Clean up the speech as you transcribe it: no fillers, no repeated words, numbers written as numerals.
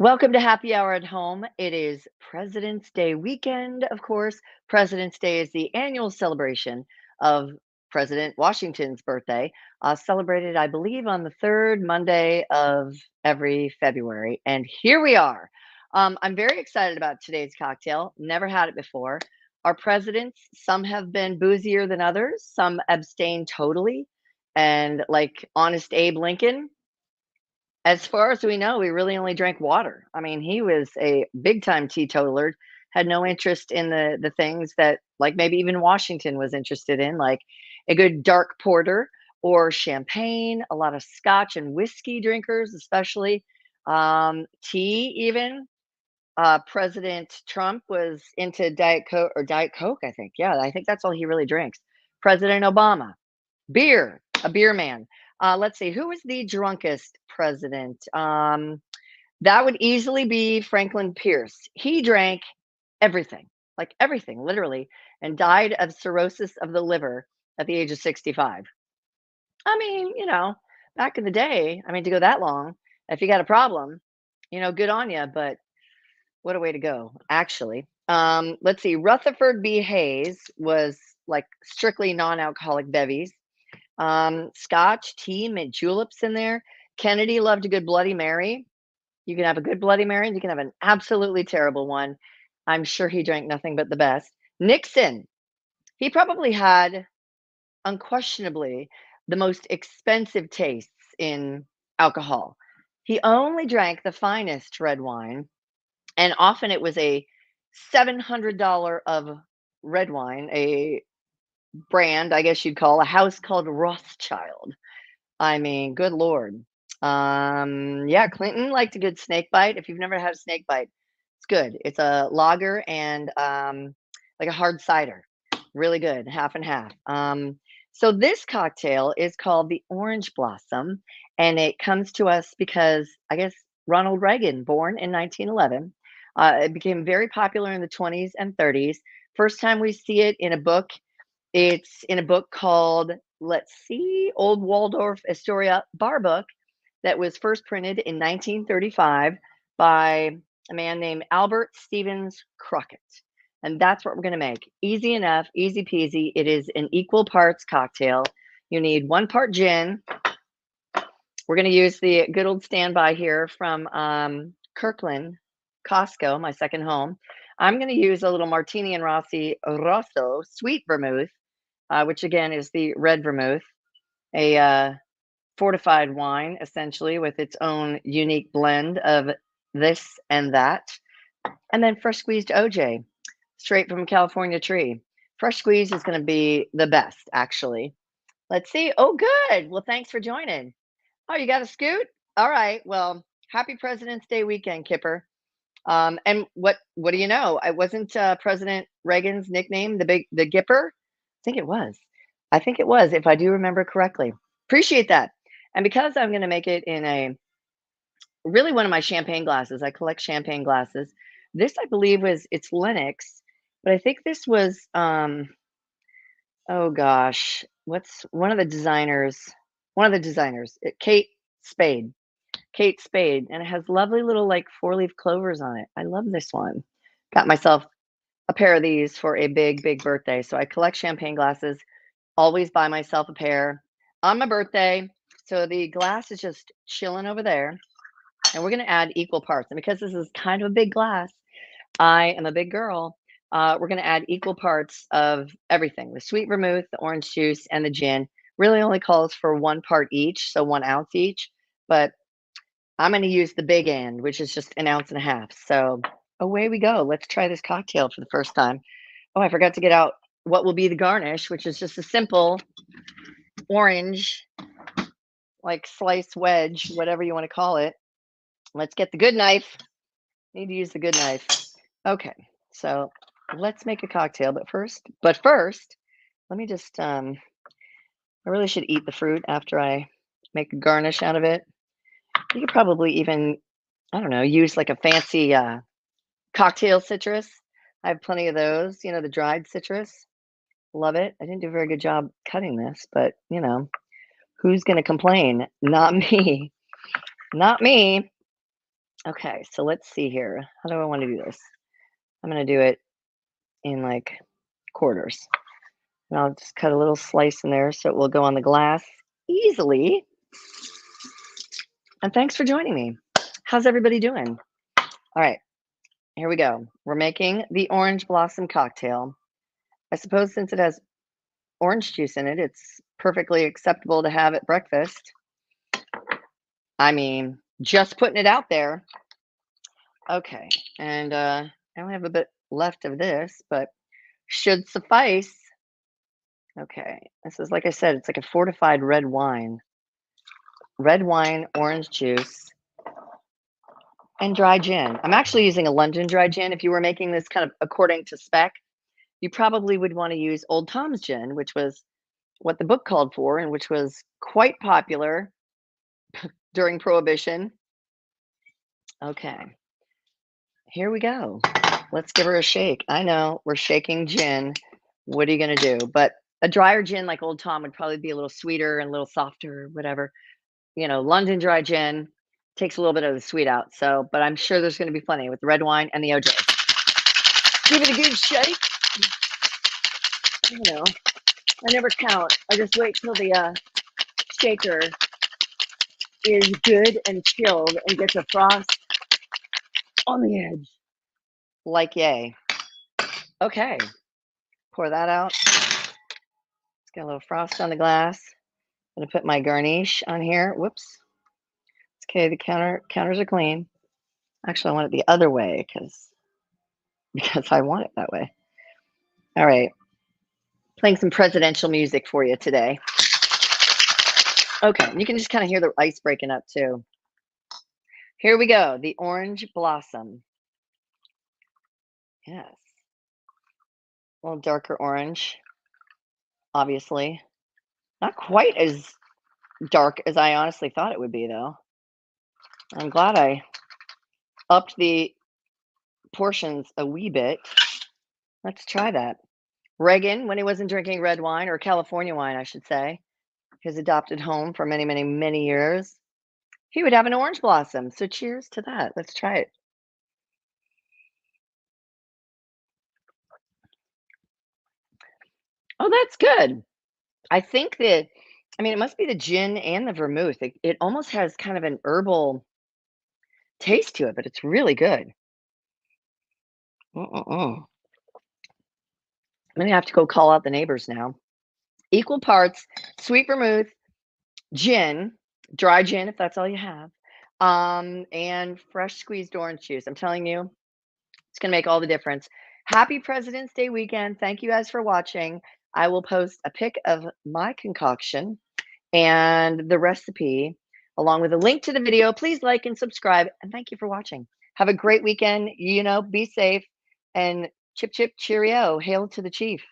Welcome to Happy Hour at Home. It is President's Day weekend, of course. President's Day is the annual celebration of President Washington's birthday, celebrated, I believe, on the third Monday of every February. And here we are. I'm very excited about today's cocktail. Never had it before. Our presidents, some have been boozier than others, some abstain totally. And like Honest Abe Lincoln, as far as we know, we really only drank water. I mean, he was a big time teetotaler, had no interest in the things that like maybe even Washington was interested in, like a good dark porter or champagne, a lot of scotch and whiskey drinkers, especially tea even. President Trump was into Diet Coke or Diet Coke, I think. Yeah, I think that's all he really drinks. President Obama, beer, a beer man. Let's see, who was the drunkest president? That would easily be Franklin Pierce. He drank everything, like everything, literally, and died of cirrhosis of the liver at the age of 65. I mean, back in the day, I mean, to go that long, if you got a problem, good on you, but what a way to go, actually. Let's see, Rutherford B. Hayes was like strictly non-alcoholic bevies. Scotch, tea, mint juleps in there. Kennedy loved a good Bloody Mary. You can have a good Bloody Mary, and you can have an absolutely terrible one. I'm sure he drank nothing but the best. Nixon, he probably had unquestionably the most expensive tastes in alcohol. He only drank the finest red wine, and often it was a $700 of red wine, a brand, I guess you'd call a house called Rothschild. I mean, good lord. Yeah, Clinton liked a good snake bite. If you've never had a snake bite, it's good. It's a lager and like a hard cider. Really good, half and half. So this cocktail is called the Orange Blossom, and it comes to us because I guess Ronald Reagan, born in 1911, it became very popular in the 20s and 30s. First time we see it in a book, it's in a book called, let's see, Old Waldorf-Astoria Bar Book that was first printed in 1935 by a man named Albert Stevens Crockett. And that's what we're going to make. Easy enough, easy peasy. It is an equal parts cocktail. You need 1 part gin. We're going to use the good old standby here from Kirkland, Costco, my second home. I'm going to use a little Martini and Rossi Rosso sweet vermouth, which again is the red vermouth, a fortified wine essentially with its own unique blend of this and that. And then fresh squeezed OJ, straight from a California tree. Fresh squeeze is going to be the best, actually. Let's see. Oh, good. Well, thanks for joining. Oh, you got a scoot? All right. Well, happy President's Day weekend, Kipper. And what do you know? I wasn't President Reagan's nickname the Gipper. I think it was. I think it was, if I do remember correctly. Appreciate that. And because I'm going to make it in a really one of my champagne glasses, I collect champagne glasses. This, I believe, was it's Lennox, but I think this was oh gosh, what's one of the designers? One of the designers, Spade. Kate Spade, and it has lovely little like 4-leaf clovers on it. I love this one. Got myself a pair of these for a big, big birthday. So I collect champagne glasses, always buy myself a pair on my birthday. So the glass is just chilling over there. And we're going to add equal parts. And because this is kind of a big glass, I am a big girl. We're going to add equal parts of everything, the sweet vermouth, the orange juice, and the gin. Really only calls for 1 part each, so 1 ounce each. But I'm going to use the big end, which is just 1.5 ounces. So away we go. Let's try this cocktail for the first time. Oh, I forgot to get out what will be the garnish, which is just a simple orange, like slice wedge, whatever you want to call it. Let's get the good knife. Need to use the good knife. Okay, so let's make a cocktail. But first, let me just, I really should eat the fruit after I make a garnish out of it. You could probably even, I don't know, use like a fancy cocktail citrus. I have plenty of those, the dried citrus. Love it. I didn't do a very good job cutting this, but who's going to complain? Not me. Not me. Okay, so let's see here. How do I want to do this? I'm going to do it in like quarters. And I'll just cut a little slice in there so it will go on the glass easily. And thanks for joining me. How's everybody doing? All right, here we go. We're making the orange blossom cocktail. I suppose since it has orange juice in it, it's perfectly acceptable to have at breakfast. I mean, just putting it out there. Okay, and I only have a bit left of this, but should suffice. Okay, this is like I said, it's like a fortified red wine. Red wine, orange juice, and dry gin. I'm actually using a London dry gin. If you were making this kind of according to spec, you probably would want to use Old Tom's gin, which was what the book called for and which was quite popular during Prohibition. Okay, here we go. Let's give her a shake. I know we're shaking gin. What are you going to do? But a drier gin like Old Tom would probably be a little sweeter and a little softer, whatever. London dry gin takes a little bit of the sweet out. So, but I'm sure there's going to be plenty with the red wine and the OJ. Give it a good shake. I never count. I just wait till the shaker is good and chilled and gets a frost on the edge. Like yay. Okay. Pour that out. It's got a little frost on the glass. I'm gonna put my garnish on here. Whoops. It's okay. The counters are clean. Actually, I want it the other way because I want it that way. All right. Playing some presidential music for you today. Okay, you can just kind of hear the ice breaking up too. Here we go. The orange blossom. Yes. A little darker orange, obviously. Not quite as dark as I honestly thought it would be, though. I'm glad I upped the portions a wee bit. Let's try that. Reagan, when he wasn't drinking red wine, or California wine, I should say, his adopted home for many, many, many years, he would have an orange blossom. So cheers to that. Let's try it. Oh, that's good. I think that, I mean, it must be the gin and the vermouth. It almost has kind of an herbal taste to it, but it's really good. I'm gonna have to go call out the neighbors now. Equal parts sweet vermouth, gin, dry gin if that's all you have, and fresh squeezed orange juice. I'm telling you, it's gonna make all the difference. Happy President's Day weekend. Thank you guys for watching. I will post a pic of my concoction and the recipe along with a link to the video. Please like and subscribe, and thank you for watching. Have a great weekend. Be safe, and chip chip cheerio. Hail to the chief.